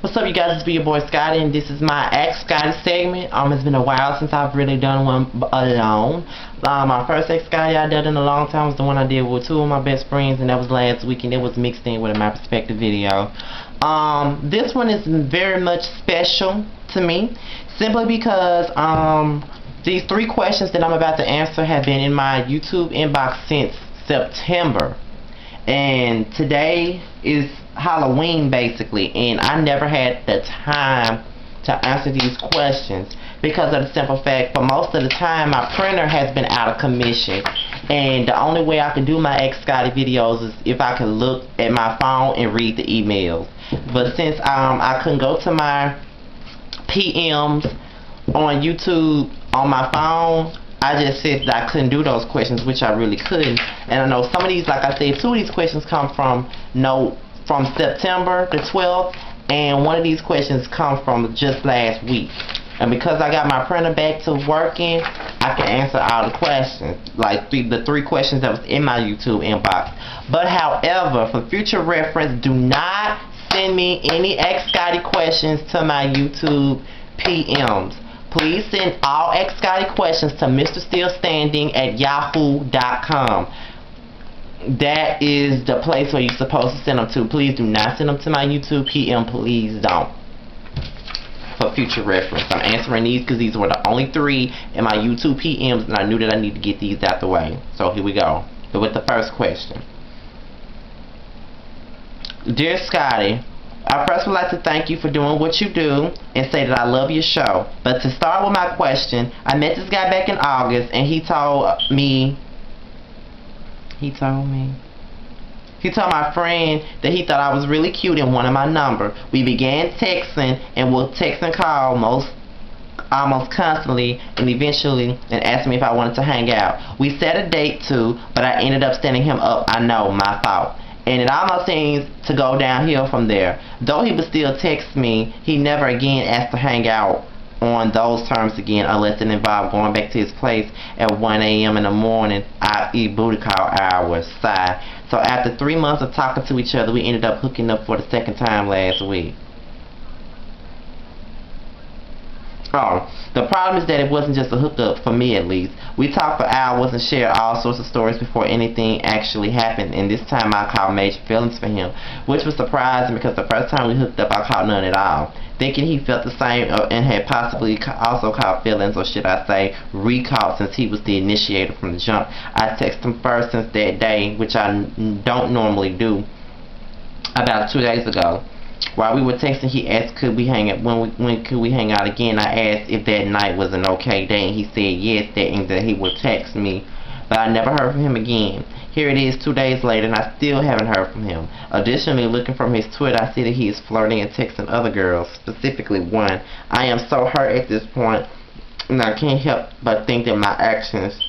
What's up, you guys? It's your boy Scotty, and this is my Ask Scotty segment. It's been a while since I've really done one alone. My first Ask Scotty I did in a long time was the one I did with two of my best friends, and that was last week, and it was mixed in with my perspective video. This one is very much special to me, simply because these three questions that I'm about to answer have been in my YouTube inbox since September. And today is Halloween basically, and I never had the time to answer these questions because of the simple fact, for most of the time my printer has been out of commission, and the only way I can do my Ask Scotty videos is if I can look at my phone and read the emails. But since I couldn't go to my PMs on YouTube on my phone, I just said that I couldn't do those questions, which I really couldn't. And I know some of these, like I said, two of these questions come from September the 12th, and one of these questions come from just last week. And because I got my printer back to working, I can answer all the questions, like the three questions that was in my YouTube inbox. But however, for future reference, do not send me any Ask Scotty questions to my YouTube PMs. Please send all Ask Scotty questions to MrStillStanding@yahoo.com. That is the place where you're supposed to send them to. Please do not send them to my YouTube PM. Please don't. For future reference, I'm answering these because these were the only three in my YouTube PMs, and I knew that I need to get these out the way. So here we go. But with the first question. Dear Scotty, I first would like to thank you for doing what you do and say that I love your show. But to start with my question, I met this guy back in August, and he told my friend that he thought I was really cute and wanted my number. We began texting and would text and call almost constantly, and eventually asked me if I wanted to hang out. We set a date too, but I ended up standing him up. I know, my fault. And it almost seems to go downhill from there. Though he would still text me, he never again asked to hang out on those terms again, unless it involved going back to his place at 1 a.m. in the morning, i.e. booty call hours. Sigh. So after 3 months of talking to each other, we ended up hooking up for the second time last week. Oh, the problem is that it wasn't just a hookup, for me at least. We talked for hours and shared all sorts of stories before anything actually happened, and this time I caught major feelings for him, which was surprising because the first time we hooked up I caught none at all. Thinking he felt the same and had possibly also caught feelings, or should I say recaught, since he was the initiator from the jump. I texted him first since that day, which I don't normally do, about 2 days ago. While we were texting, he asked could we hang out, when could we hang out again. I asked if that night was an okay day, and he said yes, that he would text me, but I never heard from him again. Here it is 2 days later, and I still haven't heard from him. Additionally, looking from his Twitter, I see that he is flirting and texting other girls, specifically one. I am so hurt at this point, and I can't help but think that my actions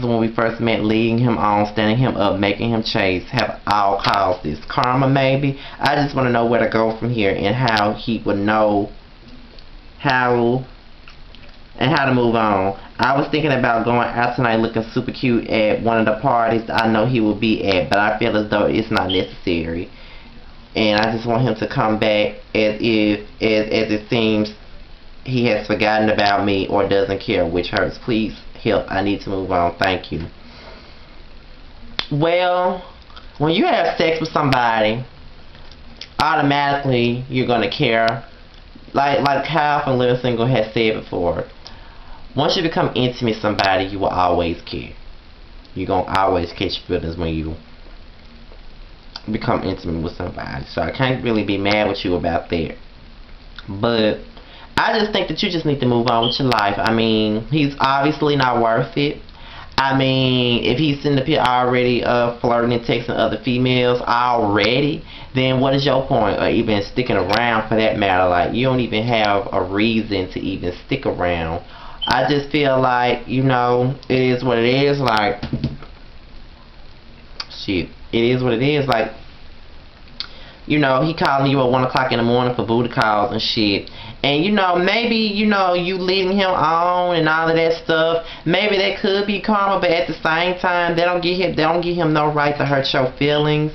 when we first met, leading him on, standing him up, making him chase, have all caused this. Karma, maybe? I just want to know where to go from here, and how he would know how to move on. I was thinking about going out tonight looking super cute at one of the parties I know he will be at, but I feel as though it's not necessary. And I just want him to come back as it seems he has forgotten about me or doesn't care, which hurts. Please help. I need to move on. Thank you. Well, when you have sex with somebody, automatically you're gonna care. Like Kyle from Living Single has said before, once you become intimate with somebody, you will always care. You're gonna always catch feelings when you become intimate with somebody. So I can't really be mad with you about that. But I just think that you just need to move on with your life. I mean, he's obviously not worth it. I mean, if he's sitting up here already flirting and texting other females already, then what is your point? Or even sticking around, for that matter? Like, you don't even have a reason to even stick around. I just feel like, you know, it is what it is. Like, shit, it is what it is. Like, you know, he calling you at 1 o'clock in the morning for booty calls and shit. And, you know, maybe, you know, you leading him on and all of that stuff, maybe that could be karma, but at the same time, they don't give him no right to hurt your feelings.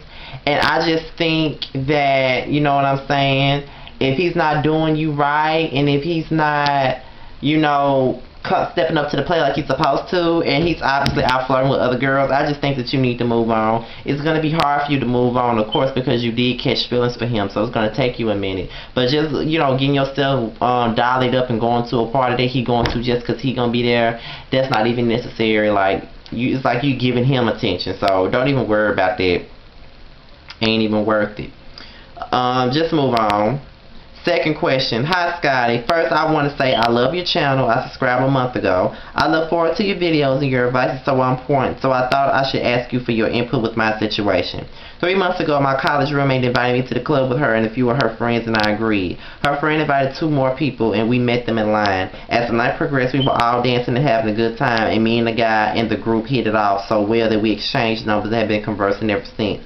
And I just think that, you know what I'm saying, if he's not doing you right, and if he's not, you know, stepping up to the plate like he's supposed to, and he's obviously out flirting with other girls, I just think that you need to move on. It's going to be hard for you to move on, of course, because you did catch feelings for him, so it's going to take you a minute. But just, you know, getting yourself dialed up and going to a party that he going to just because he going to be there, that's not even necessary. Like, it's like you giving him attention, so don't even worry about that. Ain't even worth it. Just move on. Second question. Hi, Scotty. First, I want to say I love your channel. I subscribed a month ago. I look forward to your videos, and your advice is so on point, so I thought I should ask you for your input with my situation. 3 months ago, my college roommate invited me to the club with her and a few of her friends, and I agreed. Her friend invited 2 more people, and we met them in line. As the night progressed, we were all dancing and having a good time, and me and the guy in the group hit it off so well that we exchanged numbers and have been conversing ever since.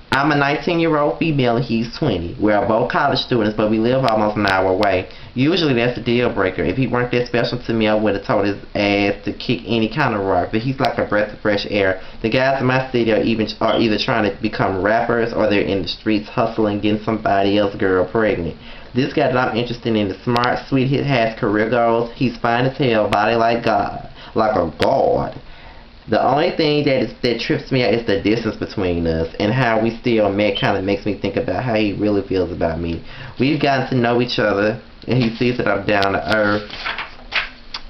I'm a 19-year-old female and he's 20. We are both college students, but we live almost an hour away. Usually that's a deal breaker. If he weren't that special to me, I would have told his ass to kick any kind of rock, but he's like a breath of fresh air. The guys in my city are either trying to become rappers or they're in the streets hustling, getting somebody else's girl pregnant. This guy that I'm interested in is smart, sweet, he has career goals, he's fine as hell, body like God, like a god. The only thing that trips me out is the distance between us, and how we still met kind of makes me think about how he really feels about me. We've gotten to know each other, and he sees that I'm down to earth.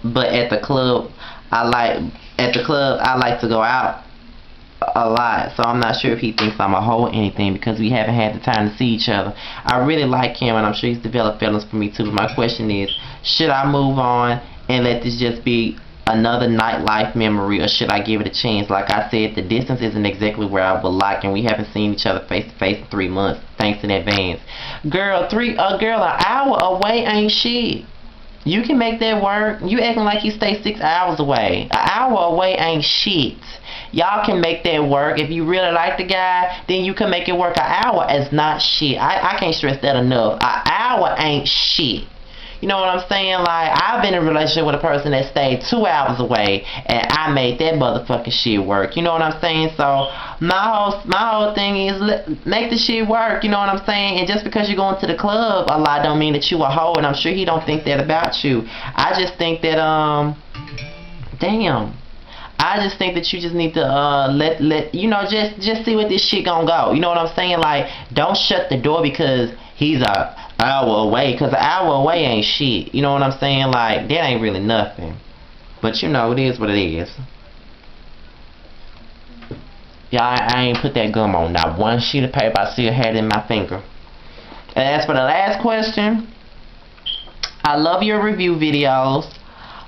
But at the club, I like to go out a lot, so I'm not sure if he thinks I'm a hoe or anything because we haven't had the time to see each other. I really like him, and I'm sure he's developed feelings for me too. But my question is, should I move on and let this just be another nightlife memory, or should I give it a chance? Like I said, the distance isn't exactly where I would like, and we haven't seen each other face to face in 3 months. Thanks in advance. Girl, an hour away ain't shit. You can make that work. You acting like you stay 6 hours away. An hour away ain't shit. Y'all can make that work. If you really like the guy, then you can make it work. An hour is not shit. I can't stress that enough. An hour ain't shit. You know what I'm saying? Like, I've been in a relationship with a person that stayed 2 hours away, and I made that motherfucking shit work. You know what I'm saying? So, my whole thing is, make the shit work. You know what I'm saying? And just because you're going to the club a lot don't mean that you a hoe, and I'm sure he don't think that about you. I just think that, I just think that you just need to, you know, just see what this shit gonna go. You know what I'm saying? Like, don't shut the door because he's a hour away, because an hour away ain't shit. You know what I'm saying? Like, that ain't really nothing. But you know, it is what it is. Yeah, I ain't put that gum on. Not one sheet of paper. I still had it in my finger. And as for the last question, I love your review videos.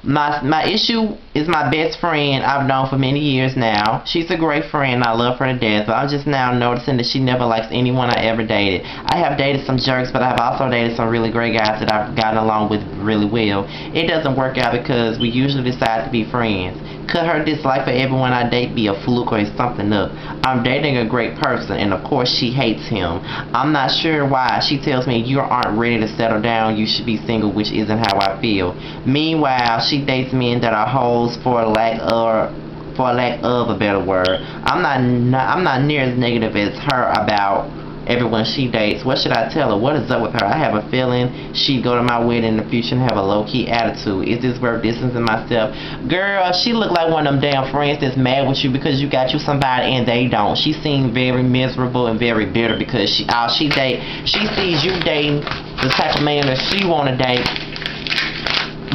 My issue is my best friend I've known for many years now. She's a great friend. I love her to death. But I'm just now noticing that she never likes anyone I ever dated. I have dated some jerks, but I've also dated some really great guys that I've gotten along with really well. It doesn't work out because we usually decide to be friends. Could her dislike for everyone I date be a fluke or is something up? I'm dating a great person, and of course she hates him. I'm not sure why. She tells me you aren't ready to settle down, you should be single, which isn't how I feel. Meanwhile, she dates men that are hoes for lack of a better word. I'm not near as negative as her about everyone she dates. What should I tell her? What is up with her? I have a feeling she'd go to my wedding in the future and have a low-key attitude. Is this worth distancing myself? Girl, she look like one of them damn friends that's mad with you because you got you somebody and they don't. She seems very miserable and very bitter because she sees you dating the type of man that she want to date.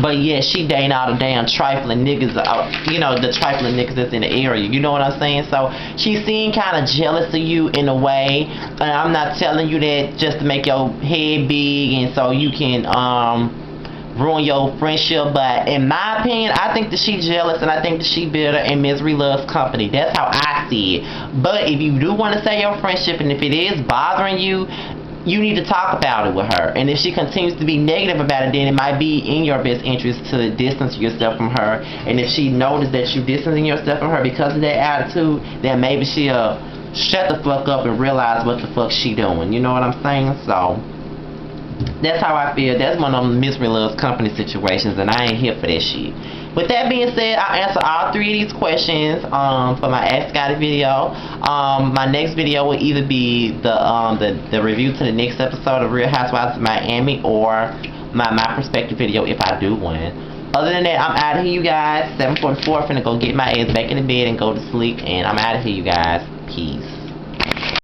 But yeah, she dating all the damn trifling niggas, you know, the trifling niggas that's in the area. You know what I'm saying? So she seemed kind of jealous of you in a way. And I'm not telling you that just to make your head big and so you can ruin your friendship. But in my opinion, I think that she jealous and I think that she bitter and misery loves company. That's how I see it. But if you do want to say your friendship and if it is bothering you, you need to talk about it with her. And if she continues to be negative about it, then it might be in your best interest to distance yourself from her. And if she notices that you're distancing yourself from her because of that attitude, then maybe she'll shut the fuck up and realize what the fuck she doing. You know what I'm saying? So That's how I feel. That's one of them misery loves company situations, and I ain't here for that shit. With that being said, I answer all 3 of these questions for my Ask Scotty video. My next video will either be the review to the next episode of Real Housewives of Miami, or my perspective video if I do one. Other than that, I'm out of here, you guys. 7:44, finna go get my ass back in the bed and go to sleep, and I'm out of here, you guys. Peace.